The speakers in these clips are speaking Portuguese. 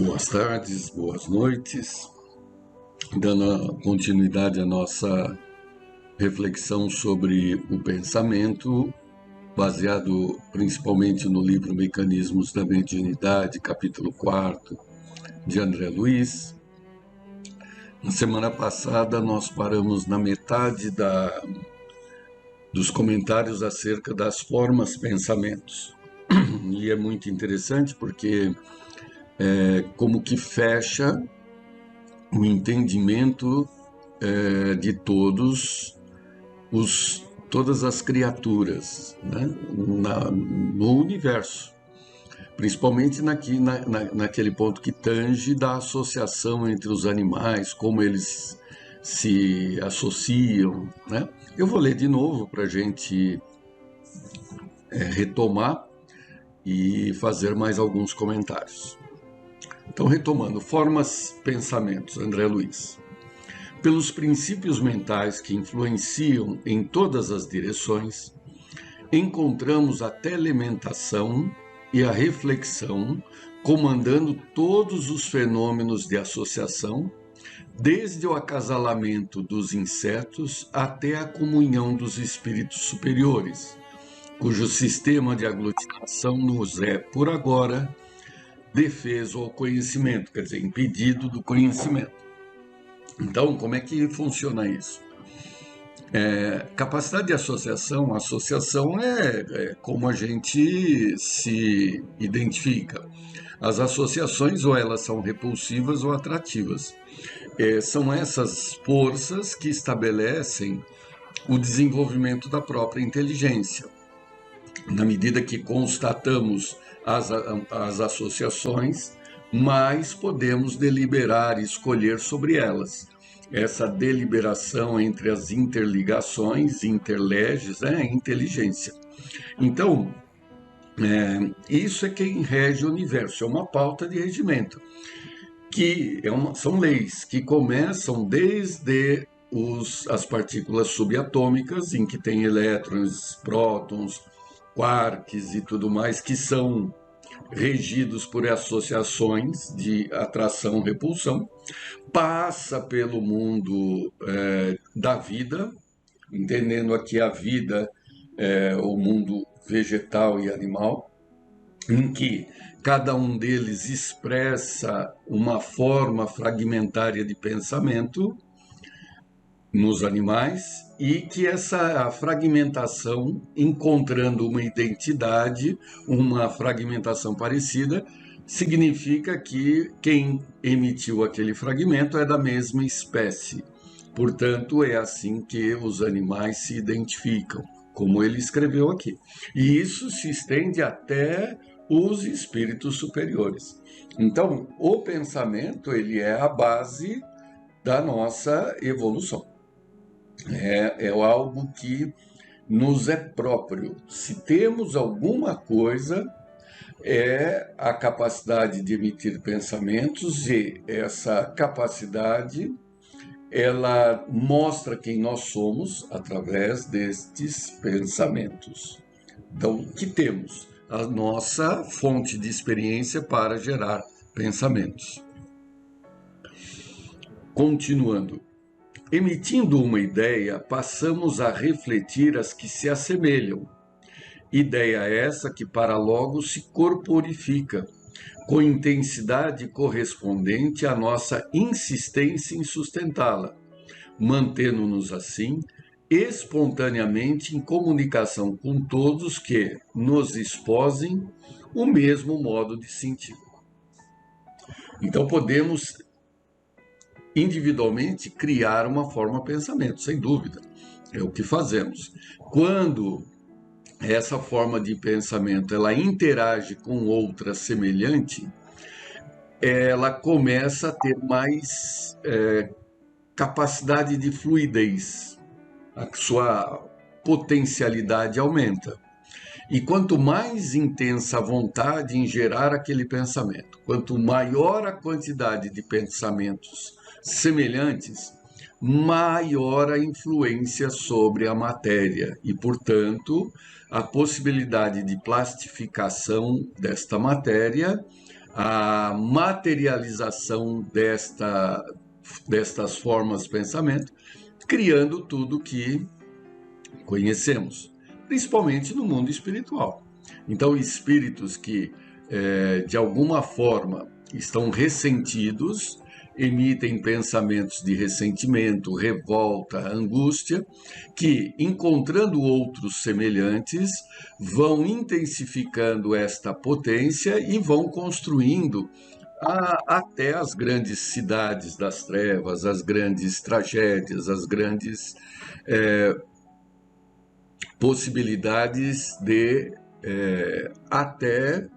Boas tardes, boas noites. Dando continuidade à nossa reflexão sobre o pensamento, baseado principalmente no livro Mecanismos da Mediunidade, capítulo 4, de André Luiz. Na semana passada, nós paramos na metade dos comentários acerca das formas pensamentos. E é muito interessante porque como que fecha o entendimento de todas as criaturas, né, no universo, principalmente naquele ponto que tange da associação entre os animais, como eles se associam, né? Eu vou ler de novo para a gente retomar e fazer mais alguns comentários. Então, retomando, formas, pensamentos, André Luiz. Pelos princípios mentais que influenciam em todas as direções, encontramos a telementação e a reflexão comandando todos os fenômenos de associação, desde o acasalamento dos insetos até a comunhão dos espíritos superiores, cujo sistema de aglutinação nos é, por agora, defeso ao conhecimento, quer dizer, impedido do conhecimento. Então, como é que funciona isso? Capacidade de associação, associação é como a gente se identifica. As associações, ou elas são repulsivas ou atrativas. São essas forças que estabelecem o desenvolvimento da própria inteligência. Na medida que constatamos as associações, mais podemos deliberar e escolher sobre elas. Essa deliberação entre as interligações, interleges, é inteligência. Então, isso é quem rege o universo, é uma pauta de regimento, que são leis que começam desde as partículas subatômicas, em que tem elétrons, prótons, quarks e tudo mais, que são regidos por associações de atração-repulsão, passa pelo mundo da vida, entendendo aqui a vida, o mundo vegetal e animal, em que cada um deles expressa uma forma fragmentária de pensamento nos animais, e que essa fragmentação, encontrando uma identidade, uma fragmentação parecida, significa que quem emitiu aquele fragmento é da mesma espécie. Portanto, é assim que os animais se identificam, como ele escreveu aqui. E isso se estende até os espíritos superiores. Então, o pensamento, ele é a base da nossa evolução. É algo que nos é próprio. Se temos alguma coisa, é a capacidade de emitir pensamentos, e essa capacidade, ela mostra quem nós somos através destes pensamentos. Então, o que temos? A nossa fonte de experiência para gerar pensamentos. Continuando. Emitindo uma ideia, passamos a refletir as que se assemelham. Ideia essa que para logo se corporifica, com intensidade correspondente à nossa insistência em sustentá-la, mantendo-nos assim espontaneamente em comunicação com todos que nos esposem o mesmo modo de sentir. Então podemos individualmente criar uma forma pensamento, sem dúvida. É o que fazemos. Quando essa forma de pensamento ela interage com outra semelhante, ela começa a ter mais capacidade de fluidez. A sua potencialidade aumenta. E quanto mais intensa a vontade em gerar aquele pensamento, quanto maior a quantidade de pensamentos semelhantes, maior a influência sobre a matéria e, portanto, a possibilidade de plastificação desta matéria a materialização destas formas de pensamento, criando tudo que conhecemos, principalmente no mundo espiritual. Então, espíritos que, de alguma forma, estão ressentidos, emitem pensamentos de ressentimento, revolta, angústia, que, encontrando outros semelhantes, vão intensificando esta potência e vão construindo até as grandes cidades das trevas, as grandes tragédias, as grandes possibilidades de até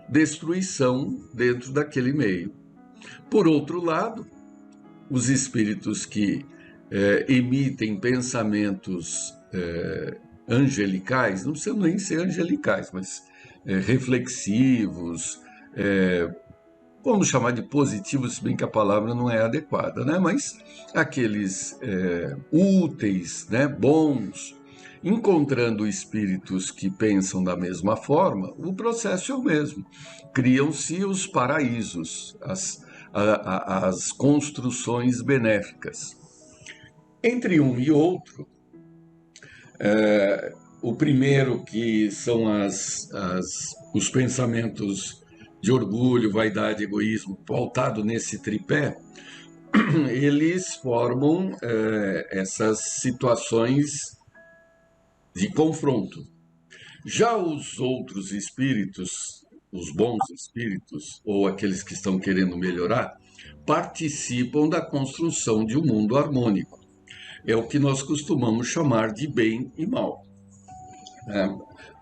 destruição dentro daquele meio. Por outro lado, os espíritos que emitem pensamentos angelicais, não precisam nem ser angelicais, mas reflexivos, vamos chamar de positivos, se bem que a palavra não é adequada, né? Mas aqueles úteis, né? Bons, encontrando espíritos que pensam da mesma forma, o processo é o mesmo. Criam-se os paraísos, as construções benéficas. Entre um e outro, o primeiro, que são os pensamentos de orgulho, vaidade, egoísmo, pautado nesse tripé, eles formam essas situações de confronto. Já os outros espíritos, os bons espíritos, ou aqueles que estão querendo melhorar, participam da construção de um mundo harmônico. É o que nós costumamos chamar de bem e mal.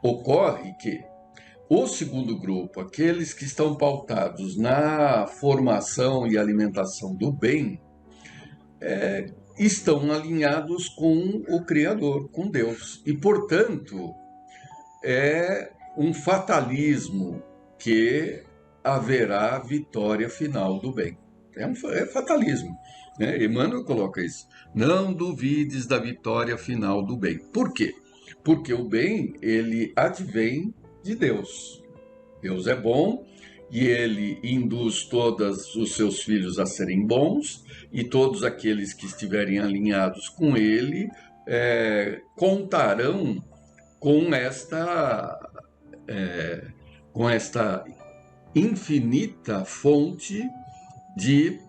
Ocorre que o segundo grupo, aqueles que estão pautados na formação e alimentação do bem, estão alinhados com o Criador, com Deus. E, portanto, é um fatalismo que haverá vitória final do bem. É fatalismo. Né? Emmanuel coloca isso. Não duvides da vitória final do bem. Por quê? Porque o bem, ele advém de Deus. Deus é bom e ele induz todos os seus filhos a serem bons, e todos aqueles que estiverem alinhados com ele contarão com esta infinita fonte de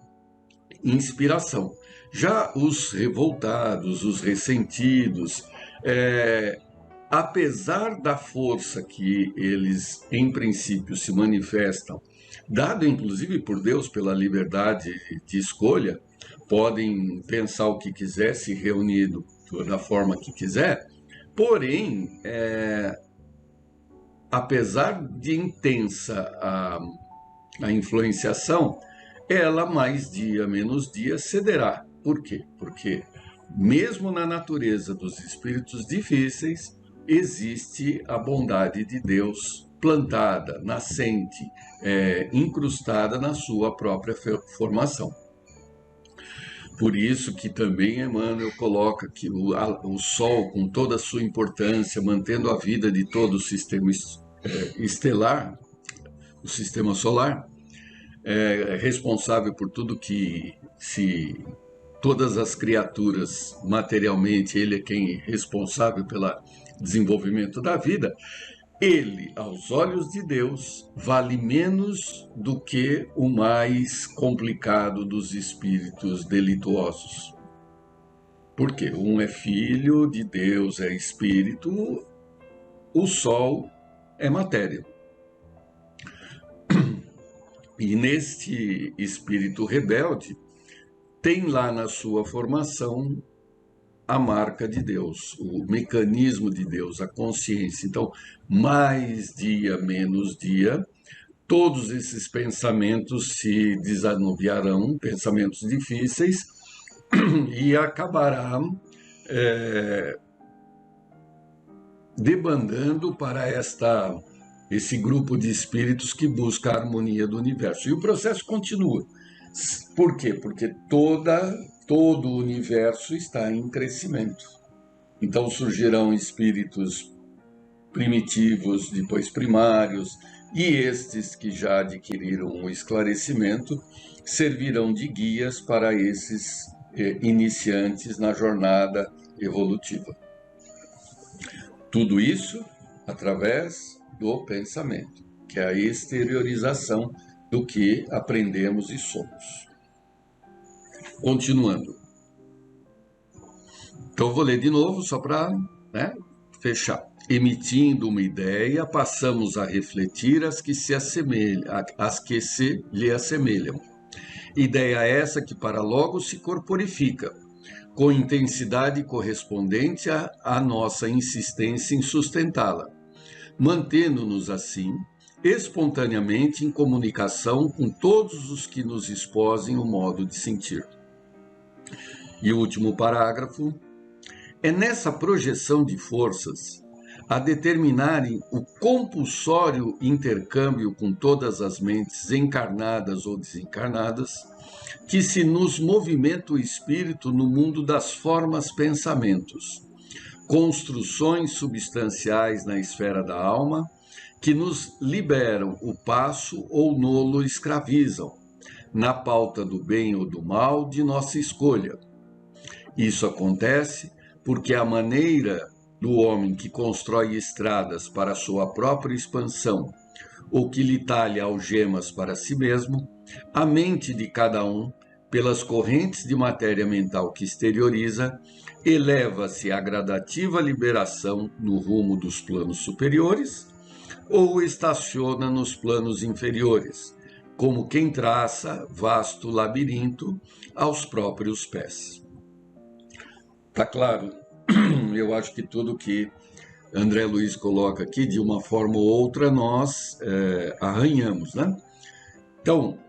inspiração. Já os revoltados, os ressentidos, apesar da força que eles, em princípio, se manifestam, dado inclusive por Deus pela liberdade de escolha, podem pensar o que quiser, se reunir da forma que quiser, porém, apesar de intensa a influenciação, ela, mais dia, menos dia, cederá. Por quê? Porque mesmo na natureza dos espíritos difíceis, existe a bondade de Deus plantada, nascente, incrustada na sua própria formação. Por isso que também Emmanuel coloca que o Sol, com toda a sua importância, mantendo a vida de todo o sistema estelar, o sistema solar, é responsável por tudo que todas as criaturas, materialmente, ele é quem é responsável pelo desenvolvimento da vida. Ele, aos olhos de Deus, vale menos do que o mais complicado dos espíritos delituosos. Porque um é filho de Deus, é espírito, o Sol é matéria. E neste espírito rebelde, tem lá na sua formação a marca de Deus, o mecanismo de Deus, a consciência. Então, mais dia, menos dia, todos esses pensamentos se desanuviarão, pensamentos difíceis, e acabará debandando para esse grupo de espíritos que busca a harmonia do universo. E o processo continua. Por quê? Porque todo o universo está em crescimento. Então surgirão espíritos primitivos, depois primários, e estes que já adquiriram o esclarecimento servirão de guias para esses iniciantes na jornada evolutiva. Tudo isso através do pensamento, que é a exteriorização do que aprendemos e somos. Continuando. Então, eu vou ler de novo, só para fechar. Emitindo uma ideia, passamos a refletir as que se lhe assemelham. Ideia essa que para logo se corporifica, com intensidade correspondente à nossa insistência em sustentá-la, mantendo-nos assim espontaneamente em comunicação com todos os que nos exposem o modo de sentir. E o último parágrafo. É nessa projeção de forças, a determinarem o compulsório intercâmbio com todas as mentes encarnadas ou desencarnadas, que se nos movimenta o espírito no mundo das formas pensamentos, construções substanciais na esfera da alma, que nos liberam o passo ou nolo escravizam, na pauta do bem ou do mal de nossa escolha. Isso acontece porque a maneira do homem que constrói estradas para sua própria expansão, ou que lhe talha algemas para si mesmo, a mente de cada um, pelas correntes de matéria mental que exterioriza, eleva-se à gradativa liberação no rumo dos planos superiores, ou estaciona nos planos inferiores, como quem traça vasto labirinto aos próprios pés. Tá claro? Eu acho que tudo que André Luiz coloca aqui, de uma forma ou outra, nós arranhamos, né? Então,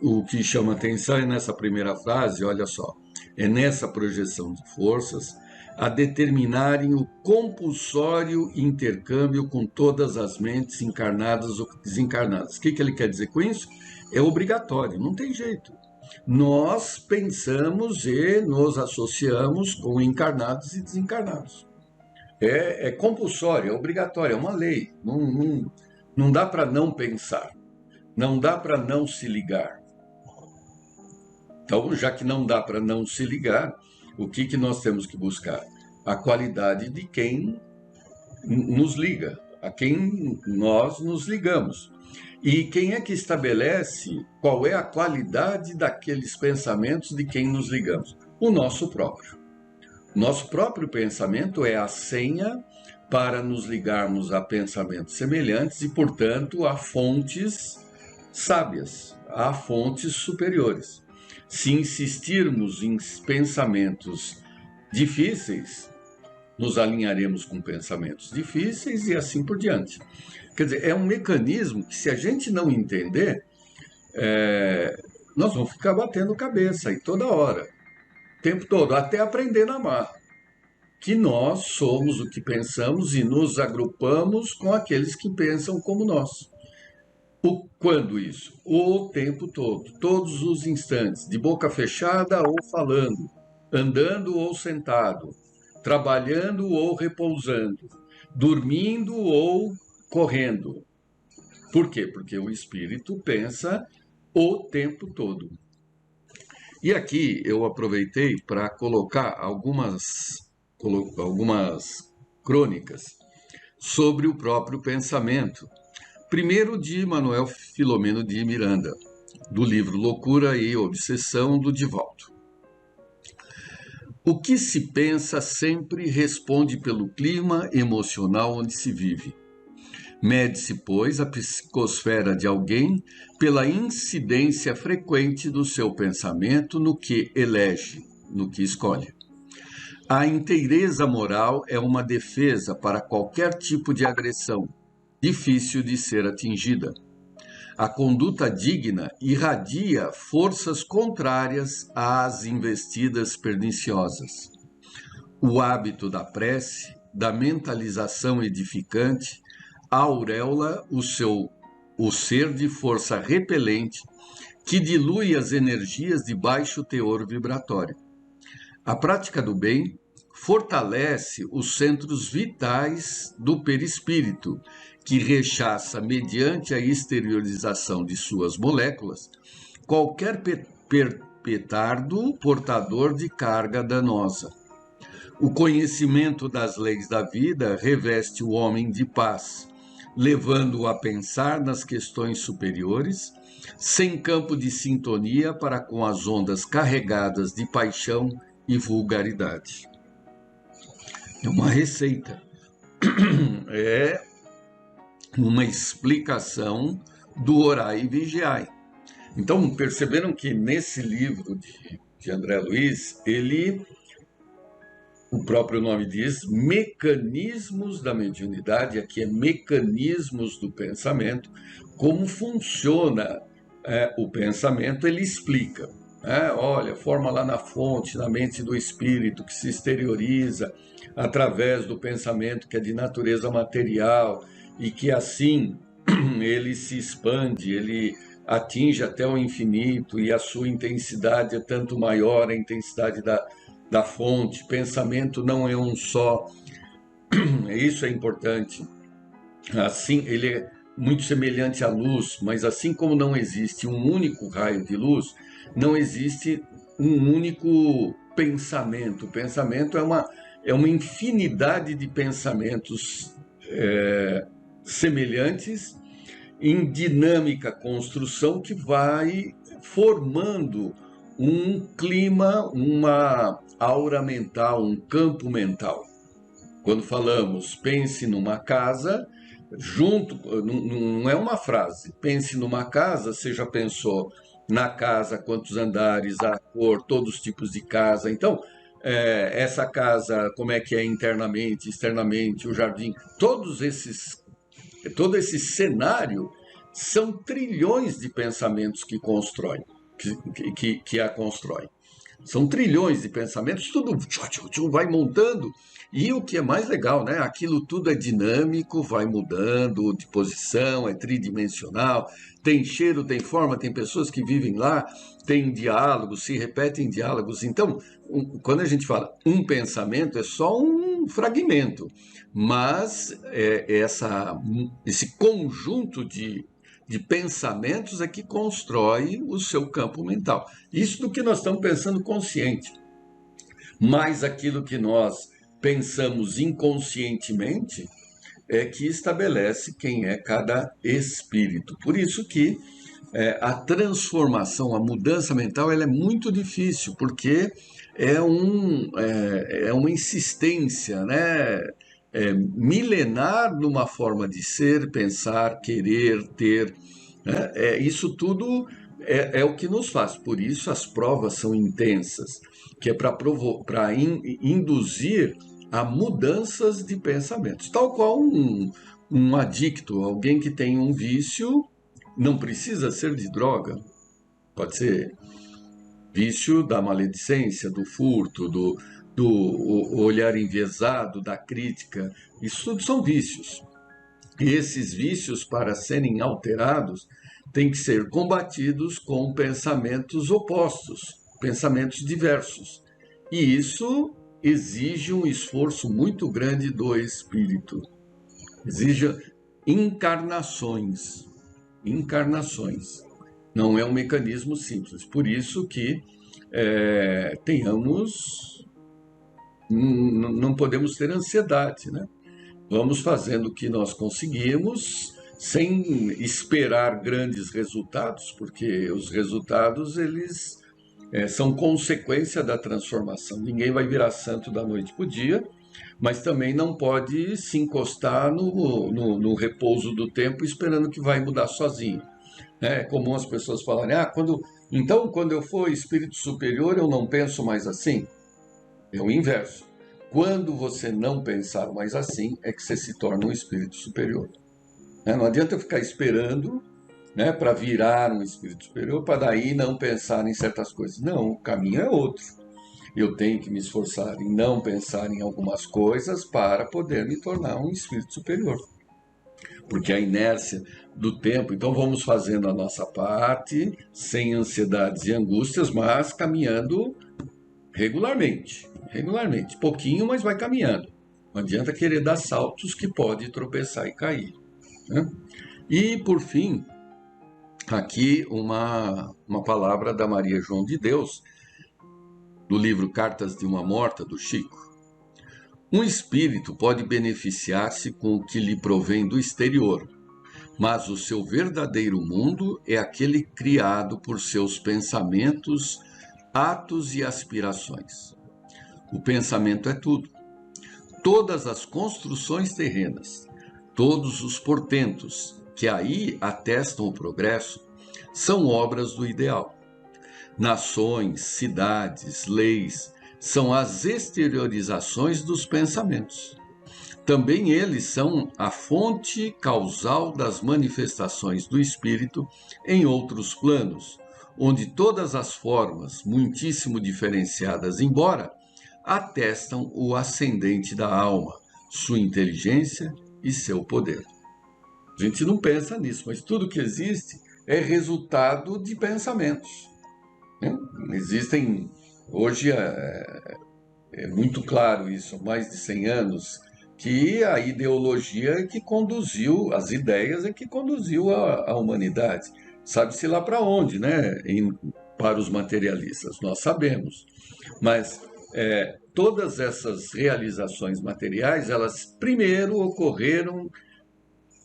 o que chama atenção é nessa primeira frase, olha só, é nessa projeção de forças a determinarem o compulsório intercâmbio com todas as mentes encarnadas ou desencarnadas. O que ele quer dizer com isso? É obrigatório, não tem jeito. Nós pensamos e nos associamos com encarnados e desencarnados. É compulsório, é obrigatório, é uma lei. Não dá para não pensar, não dá para não se ligar. Então, já que não dá para não se ligar, o que nós temos que buscar? A qualidade de quem nos liga, a quem nós nos ligamos. E quem é que estabelece qual é a qualidade daqueles pensamentos de quem nos ligamos? O nosso próprio. Nosso próprio pensamento é a senha para nos ligarmos a pensamentos semelhantes e, portanto, a fontes sábias, a fontes superiores. Se insistirmos em pensamentos difíceis, nos alinharemos com pensamentos difíceis e assim por diante. Quer dizer, é um mecanismo que, se a gente não entender, nós vamos ficar batendo cabeça aí toda hora, o tempo todo, até aprender na marra, que nós somos o que pensamos e nos agrupamos com aqueles que pensam como nós. Quando isso? O tempo todo, todos os instantes, de boca fechada ou falando, andando ou sentado, trabalhando ou repousando, dormindo ou correndo. Por quê? Porque o espírito pensa o tempo todo. E aqui eu aproveitei para colocar algumas crônicas sobre o próprio pensamento. Primeiro, de Manuel Filomeno de Miranda, do livro Loucura e Obsessão, do Divaldo. O que se pensa sempre responde pelo clima emocional onde se vive. Mede-se, pois, a psicosfera de alguém pela incidência frequente do seu pensamento no que elege, no que escolhe. A inteireza moral é uma defesa para qualquer tipo de agressão, difícil de ser atingida. A conduta digna irradia forças contrárias às investidas perniciosas. O hábito da prece, da mentalização edificante, auréola o ser de força repelente que dilui as energias de baixo teor vibratório. A prática do bem fortalece os centros vitais do perispírito, que rechaça, mediante a exteriorização de suas moléculas, qualquer petardo portador de carga danosa. O conhecimento das leis da vida reveste o homem de paz, levando-o a pensar nas questões superiores, sem campo de sintonia para com as ondas carregadas de paixão e vulgaridade. É uma receita, é uma explicação do orai e vigiai. Então, perceberam que nesse livro de André Luiz, o próprio nome diz, mecanismos da mediunidade, aqui é mecanismos do pensamento, como funciona o pensamento, ele explica. Olha, forma lá na fonte, na mente do espírito, que se exterioriza através do pensamento que é de natureza material e que assim ele se expande, ele atinge até o infinito e a sua intensidade é tanto maior, a intensidade da fonte. Pensamento não é um só, isso é importante. Assim, ele é muito semelhante à luz, mas assim como não existe um único raio de luz, não existe um único pensamento. O pensamento é uma infinidade de pensamentos semelhantes em dinâmica construção que vai formando um clima, uma aura mental, um campo mental. Quando falamos pense numa casa, junto, não é uma frase, pense numa casa, você já pensou na casa, quantos andares, a cor, todos os tipos de casa. Então, essa casa, como é que é internamente, externamente, o jardim, todo esse cenário são trilhões de pensamentos que constroem, que a constroem. São trilhões de pensamentos, tudo vai montando. E o que é mais legal, né? Aquilo tudo é dinâmico, vai mudando de posição, é tridimensional, tem cheiro, tem forma, tem pessoas que vivem lá, tem diálogos, se repetem diálogos. Então, quando a gente fala um pensamento, é só um fragmento, mas esse conjunto de pensamentos é que constrói o seu campo mental. Isso do que nós estamos pensando consciente. Mas aquilo que nós pensamos inconscientemente é que estabelece quem é cada espírito. Por isso que a transformação, a mudança mental, ela é muito difícil, porque é uma insistência, né? Milenar numa forma de ser, pensar, querer, ter. Né? Isso tudo é o que nos faz. Por isso as provas são intensas, que é para induzir a mudanças de pensamentos. Tal qual um adicto, alguém que tem um vício, não precisa ser de droga. Pode ser vício da maledicência, do furto, do olhar enviesado, da crítica. Isso tudo são vícios. E esses vícios, para serem alterados, têm que ser combatidos com pensamentos opostos, pensamentos diversos. E isso exige um esforço muito grande do espírito. Exige encarnações. Não é um mecanismo simples. Por isso que não podemos ter ansiedade, né? Vamos fazendo o que nós conseguimos, sem esperar grandes resultados, porque os resultados, eles são consequência da transformação. Ninguém vai virar santo da noite para o dia, mas também não pode se encostar no repouso do tempo esperando que vai mudar sozinho. É comum as pessoas falarem, quando eu for espírito superior, eu não penso mais assim. É o inverso. Quando você não pensar mais assim, é que você se torna um espírito superior. Não adianta eu ficar esperando, né, para virar um espírito superior, para daí não pensar em certas coisas. Não, o caminho é outro. Eu tenho que me esforçar em não pensar em algumas coisas para poder me tornar um espírito superior. Porque a inércia do tempo, então vamos fazendo a nossa parte, sem ansiedades e angústias, mas caminhando regularmente. regularmente. Pouquinho, mas vai caminhando. Não adianta querer dar saltos que pode tropeçar e cair, né? E, por fim, aqui uma palavra da Maria João de Deus, do livro Cartas de uma Morta, do Chico. Um espírito pode beneficiar-se com o que lhe provém do exterior, mas o seu verdadeiro mundo é aquele criado por seus pensamentos, atos e aspirações. O pensamento é tudo. Todas as construções terrenas, todos os portentos que aí atestam o progresso, são obras do ideal. Nações, cidades, leis, são as exteriorizações dos pensamentos. Também eles são a fonte causal das manifestações do espírito em outros planos, onde todas as formas, muitíssimo diferenciadas, embora, atestam o ascendente da alma, sua inteligência e seu poder. A gente não pensa nisso, mas tudo que existe é resultado de pensamentos, né? Existem, hoje é muito claro isso, mais de 100 anos, que a ideologia é que conduziu, as ideias é que conduziu a humanidade. Sabe-se lá para onde, né? Para os materialistas, nós sabemos. Mas todas essas realizações materiais, elas primeiro ocorreram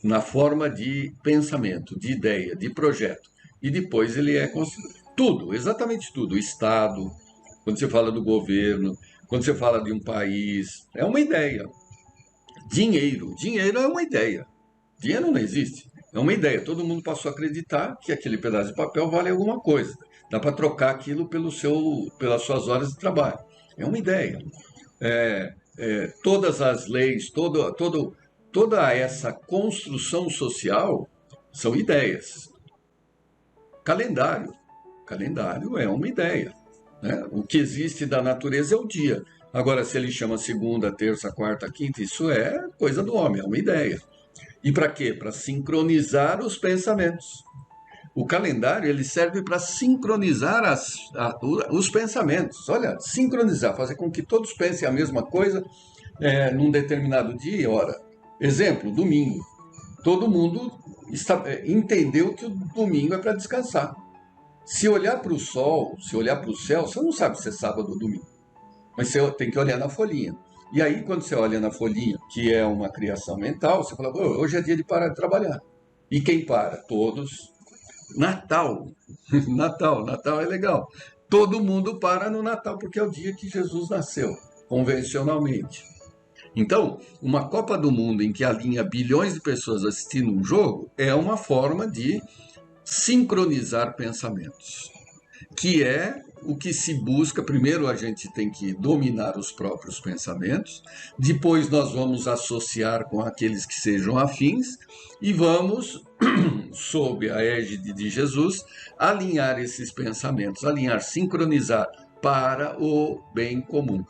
na forma de pensamento, de ideia, de projeto. E depois ele é construído. Tudo, exatamente tudo. O Estado, quando você fala do governo, quando você fala de um país, é uma ideia. Dinheiro é uma ideia. Dinheiro não existe. É uma ideia. Todo mundo passou a acreditar que aquele pedaço de papel vale alguma coisa. Dá para trocar aquilo pelas suas horas de trabalho. É uma ideia. Todas as leis, toda essa construção social são ideias. Calendário é uma ideia, né? O que existe da natureza é o dia. Agora, se ele chama segunda, terça, quarta, quinta, isso é coisa do homem, é uma ideia. E para quê? Para sincronizar os pensamentos. O calendário ele serve para sincronizar os pensamentos. Olha, sincronizar, fazer com que todos pensem a mesma coisa num determinado dia e hora. Exemplo, domingo. Todo mundo entendeu que o domingo é para descansar. Se olhar para o sol, se olhar para o céu, você não sabe se é sábado ou domingo. Mas você tem que olhar na folhinha. E aí, quando você olha na folhinha, que é uma criação mental, você fala, hoje é dia de parar de trabalhar. E quem para? Todos. Natal. Natal é legal. Todo mundo para no Natal, porque é o dia que Jesus nasceu, convencionalmente. Então, uma Copa do Mundo em que alinha bilhões de pessoas assistindo um jogo é uma forma de sincronizar pensamentos, que é o que se busca. Primeiro a gente tem que dominar os próprios pensamentos, depois nós vamos associar com aqueles que sejam afins e vamos, sob a égide de Jesus, alinhar esses pensamentos, sincronizar para o bem comum.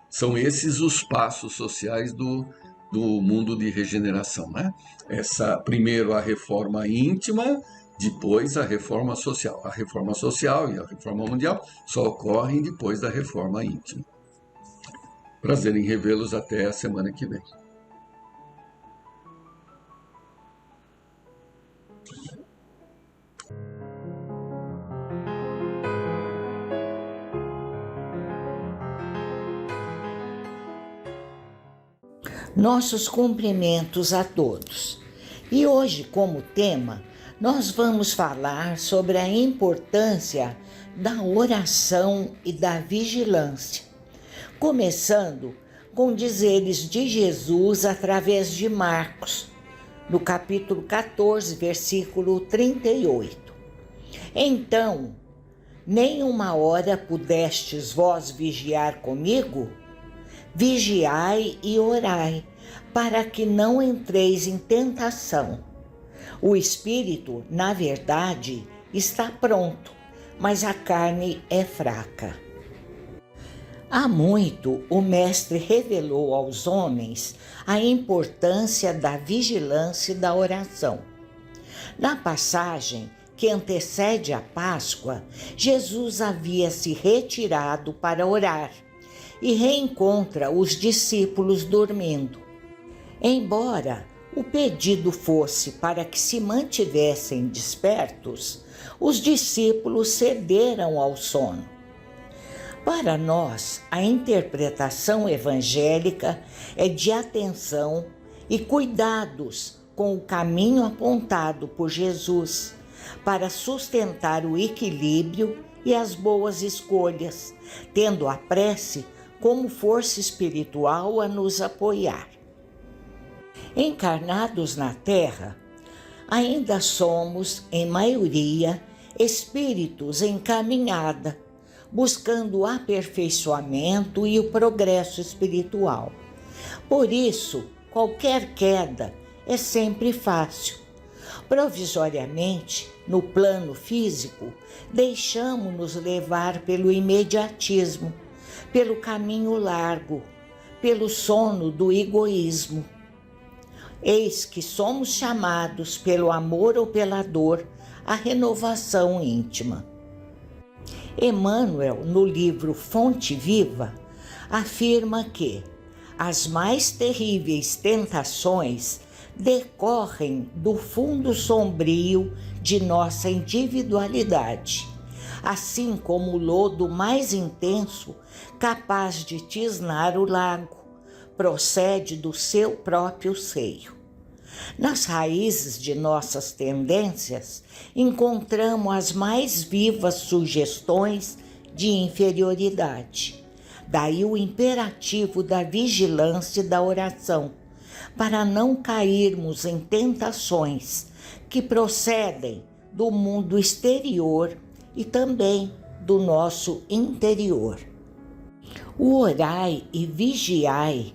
São esses os passos sociais do mundo de regeneração, né? Primeiro a reforma íntima, depois a reforma social. A reforma social e a reforma mundial só ocorrem depois da reforma íntima. Prazer em revê-los até a semana que vem. Nossos cumprimentos a todos. E hoje, como tema, nós vamos falar sobre a importância da oração e da vigilância, começando com dizeres de Jesus através de Marcos, no capítulo 14, versículo 38. Então, nem uma hora pudestes vós vigiar comigo? Vigiai e orai, para que não entreis em tentação. O espírito, na verdade, está pronto, mas a carne é fraca. Há muito o Mestre revelou aos homens a importância da vigilância e da oração. Na passagem que antecede a Páscoa, Jesus havia se retirado para orar e reencontra os discípulos dormindo. Embora o pedido fosse para que se mantivessem despertos, os discípulos cederam ao sono. Para nós, a interpretação evangélica é de atenção e cuidados com o caminho apontado por Jesus para sustentar o equilíbrio e as boas escolhas, tendo a prece como força espiritual a nos apoiar. Encarnados na Terra, ainda somos, em maioria, espíritos em caminhada, buscando o aperfeiçoamento e o progresso espiritual. Por isso, qualquer queda é sempre fácil. Provisoriamente, no plano físico, deixamo-nos levar pelo imediatismo, pelo caminho largo, pelo sono do egoísmo. Eis que somos chamados pelo amor ou pela dor à renovação íntima. Emmanuel, no livro Fonte Viva, afirma que as mais terríveis tentações decorrem do fundo sombrio de nossa individualidade, assim como o lodo mais intenso, capaz de tisnar o lago, procede do seu próprio seio. Nas raízes de nossas tendências, encontramos as mais vivas sugestões de inferioridade. Daí o imperativo da vigilância e da oração, para não cairmos em tentações que procedem do mundo exterior e também do nosso interior. O orai e vigiai,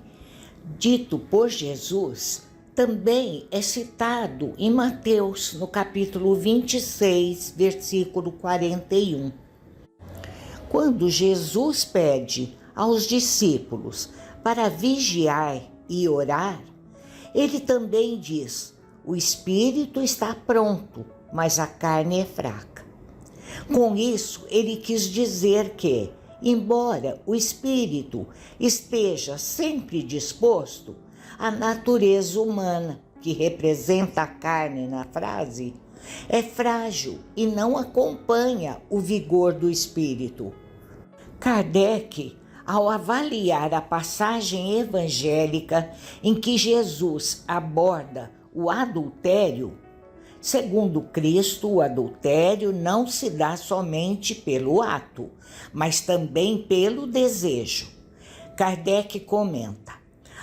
dito por Jesus, também é citado em Mateus, no capítulo 26, versículo 41. Quando Jesus pede aos discípulos para vigiar e orar, ele também diz: o espírito está pronto, mas a carne é fraca. Com isso, ele quis dizer que, embora o espírito esteja sempre disposto, a natureza humana, que representa a carne na frase, é frágil e não acompanha o vigor do espírito. Kardec, ao avaliar a passagem evangélica em que Jesus aborda o adultério, segundo Cristo, o adultério não se dá somente pelo ato, mas também pelo desejo. Kardec comenta: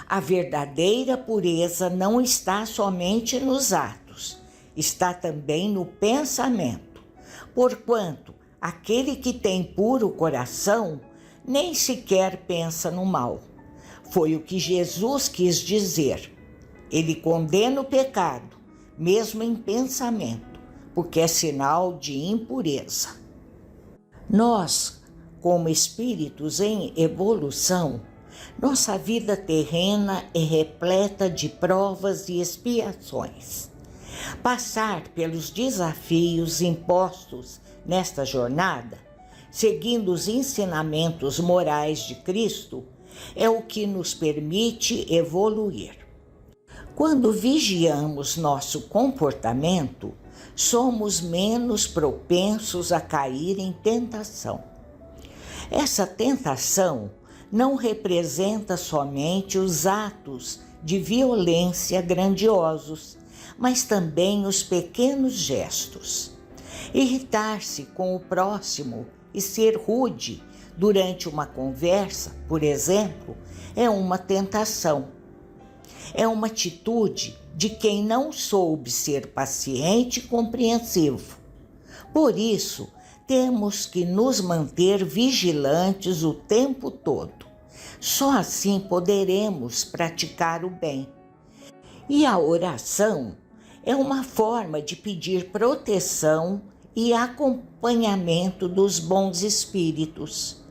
a verdadeira pureza não está somente nos atos, está também no pensamento, porquanto aquele que tem puro coração nem sequer pensa no mal. Foi o que Jesus quis dizer. Ele condena o pecado, mesmo em pensamento, porque é sinal de impureza. Nós, como espíritos em evolução, nossa vida terrena é repleta de provas e expiações. Passar pelos desafios impostos nesta jornada, seguindo os ensinamentos morais de Cristo, é o que nos permite evoluir. Quando vigiamos nosso comportamento, somos menos propensos a cair em tentação. Essa tentação não representa somente os atos de violência grandiosos, mas também os pequenos gestos. Irritar-se com o próximo e ser rude durante uma conversa, por exemplo, é uma tentação. É uma atitude de quem não soube ser paciente e compreensivo. Por isso, temos que nos manter vigilantes o tempo todo. Só assim poderemos praticar o bem. E a oração é uma forma de pedir proteção e acompanhamento dos bons espíritos.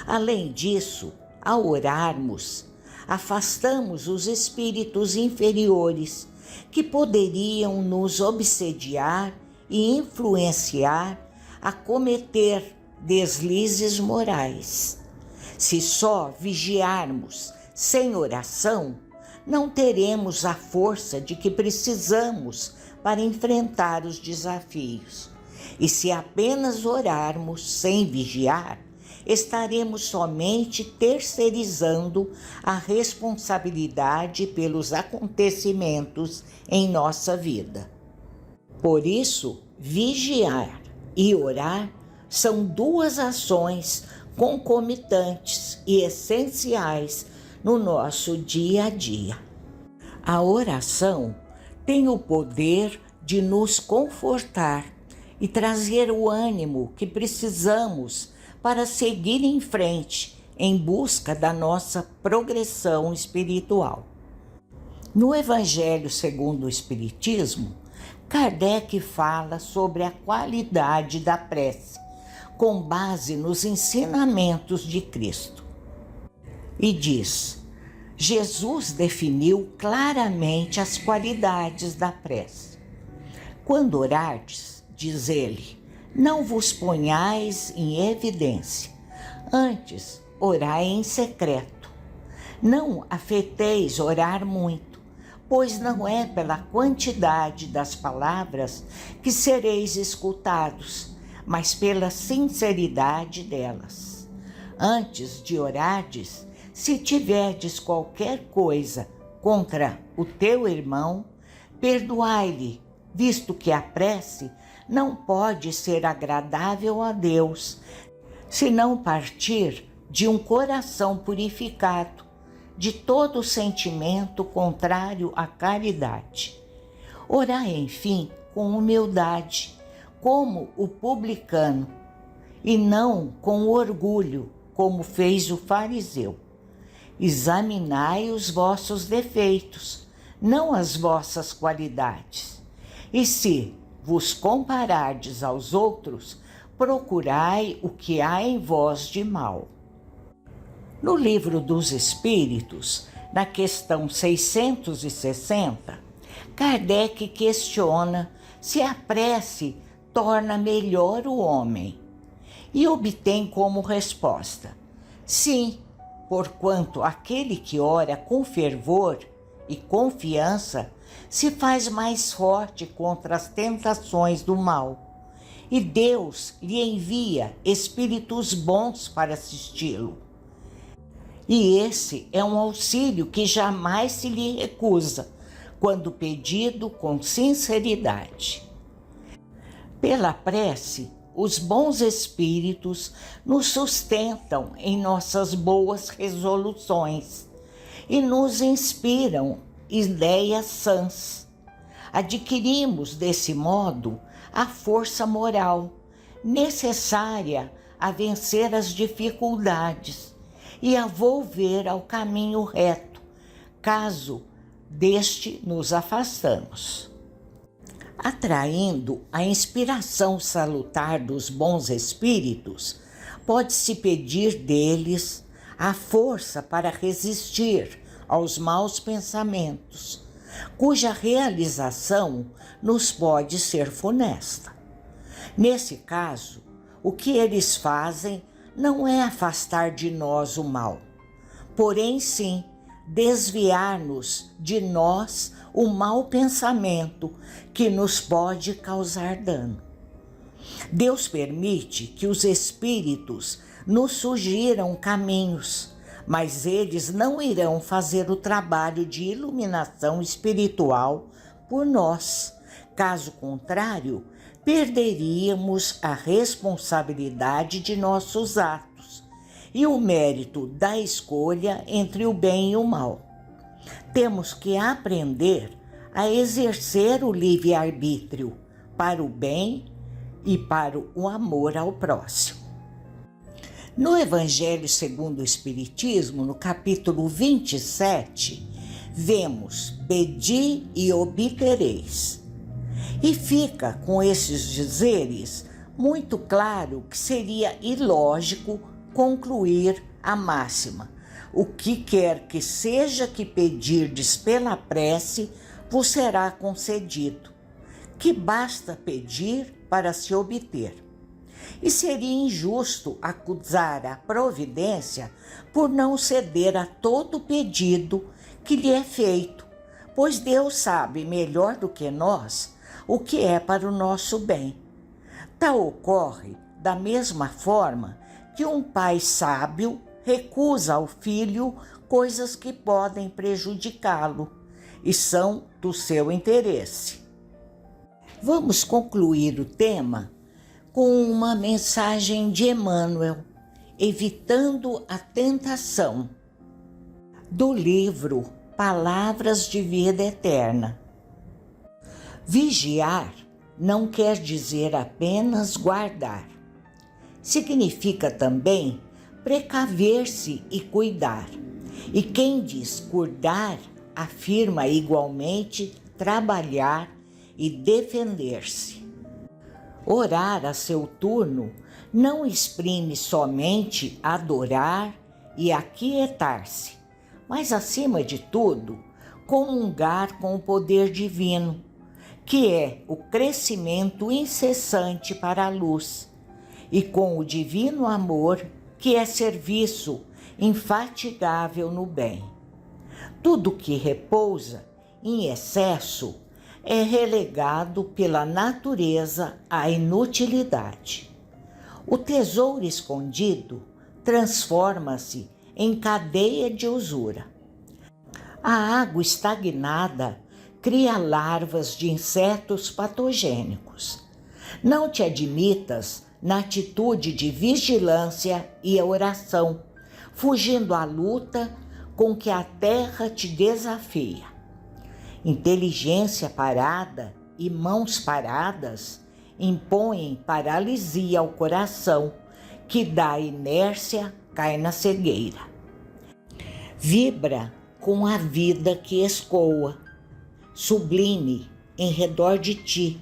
Além disso, ao orarmos, afastamos os espíritos inferiores que poderiam nos obsediar e influenciar a cometer deslizes morais. Se só vigiarmos sem oração, não teremos a força de que precisamos para enfrentar os desafios. E se apenas orarmos sem vigiar, estaremos somente terceirizando a responsabilidade pelos acontecimentos em nossa vida. Por isso, vigiar e orar são duas ações concomitantes e essenciais no nosso dia a dia. A oração tem o poder de nos confortar e trazer o ânimo que precisamos para seguir em frente em busca da nossa progressão espiritual. No Evangelho segundo o Espiritismo, Kardec fala sobre a qualidade da prece, com base nos ensinamentos de Cristo. E diz: Jesus definiu claramente as qualidades da prece. Quando orardes, diz ele, não vos ponhais em evidência, antes orai em secreto. Não afeteis orar muito, pois não é pela quantidade das palavras que sereis escutados, mas pela sinceridade delas. Antes de orardes, se tiverdes qualquer coisa contra o teu irmão, perdoai-lhe, visto que a prece não pode ser agradável a Deus, se não partir de um coração purificado de todo sentimento contrário à caridade. Orai, enfim, com humildade, como o publicano, e não com orgulho, como fez o fariseu. Examinai os vossos defeitos, não as vossas qualidades. E se vos comparardes aos outros, procurai o que há em vós de mal. No Livro dos Espíritos, na questão 660, Kardec questiona se a prece torna melhor o homem e obtém como resposta: sim, porquanto aquele que ora com fervor e confiança se faz mais forte contra as tentações do mal, e Deus lhe envia espíritos bons para assisti-lo. E esse é um auxílio que jamais se lhe recusa, quando pedido com sinceridade. Pela prece, os bons espíritos nos sustentam em nossas boas resoluções e nos inspiram ideias sãs. Adquirimos, desse modo, a força moral necessária a vencer as dificuldades e a volver ao caminho reto, caso deste nos afastamos. Atraindo a inspiração salutar dos bons espíritos, pode-se pedir deles a força para resistir aos maus pensamentos, cuja realização nos pode ser funesta. Nesse caso, o que eles fazem não é afastar de nós o mal, porém sim desviar-nos de nós o mau pensamento que nos pode causar dano. Deus permite que os espíritos nos sugiram caminhos, mas eles não irão fazer o trabalho de iluminação espiritual por nós. Caso contrário, perderíamos a responsabilidade de nossos atos e o mérito da escolha entre o bem e o mal. Temos que aprender a exercer o livre-arbítrio para o bem e para o amor ao próximo. No Evangelho segundo o Espiritismo, no capítulo 27, vemos: pedi e obtereis. E fica com esses dizeres muito claro que seria ilógico concluir a máxima: o que quer que seja que pedirdes pela prece, vos será concedido. que basta pedir para se obter. E seria injusto acusar a providência por não ceder a todo pedido que lhe é feito, pois Deus sabe melhor do que nós o que é para o nosso bem. Tal ocorre da mesma forma que um pai sábio recusa ao filho coisas que podem prejudicá-lo e são do seu interesse. Vamos concluir o tema com uma mensagem de Emmanuel, Evitando a Tentação, do livro Palavras de Vida Eterna. Vigiar não quer dizer apenas guardar. Significa também precaver-se e cuidar. E quem diz cuidar, afirma igualmente trabalhar e defender-se. Orar a seu turno não exprime somente adorar e aquietar-se, mas, acima de tudo, comungar com o poder divino, que é o crescimento incessante para a luz, e com o divino amor, que é serviço infatigável no bem. Tudo que repousa em excesso é relegado pela natureza à inutilidade. O tesouro escondido transforma-se em cadeia de usura. A água estagnada cria larvas de insetos patogênicos. Não te admitas na atitude de vigilância e oração, fugindo à luta com que a terra te desafia. Inteligência parada e mãos paradas impõem paralisia ao coração, que da inércia cai na cegueira. Vibra com a vida que escoa, sublime em redor de ti,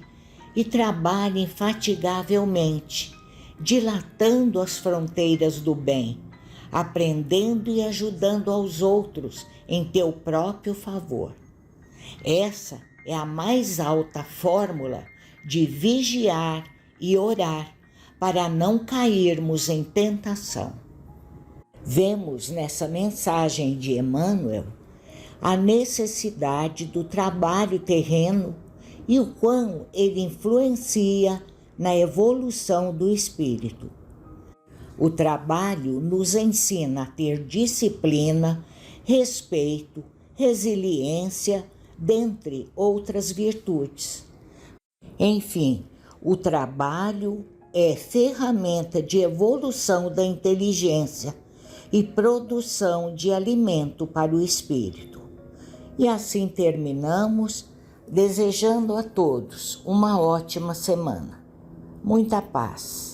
e trabalha infatigavelmente, dilatando as fronteiras do bem, aprendendo e ajudando aos outros em teu próprio favor. Essa é a mais alta fórmula de vigiar e orar para não cairmos em tentação. Vemos nessa mensagem de Emmanuel a necessidade do trabalho terreno e o quão ele influencia na evolução do espírito. O trabalho nos ensina a ter disciplina, respeito, resiliência, dentre outras virtudes. Enfim, o trabalho é ferramenta de evolução da inteligência e produção de alimento para o espírito. E assim terminamos, desejando a todos uma ótima semana. Muita paz.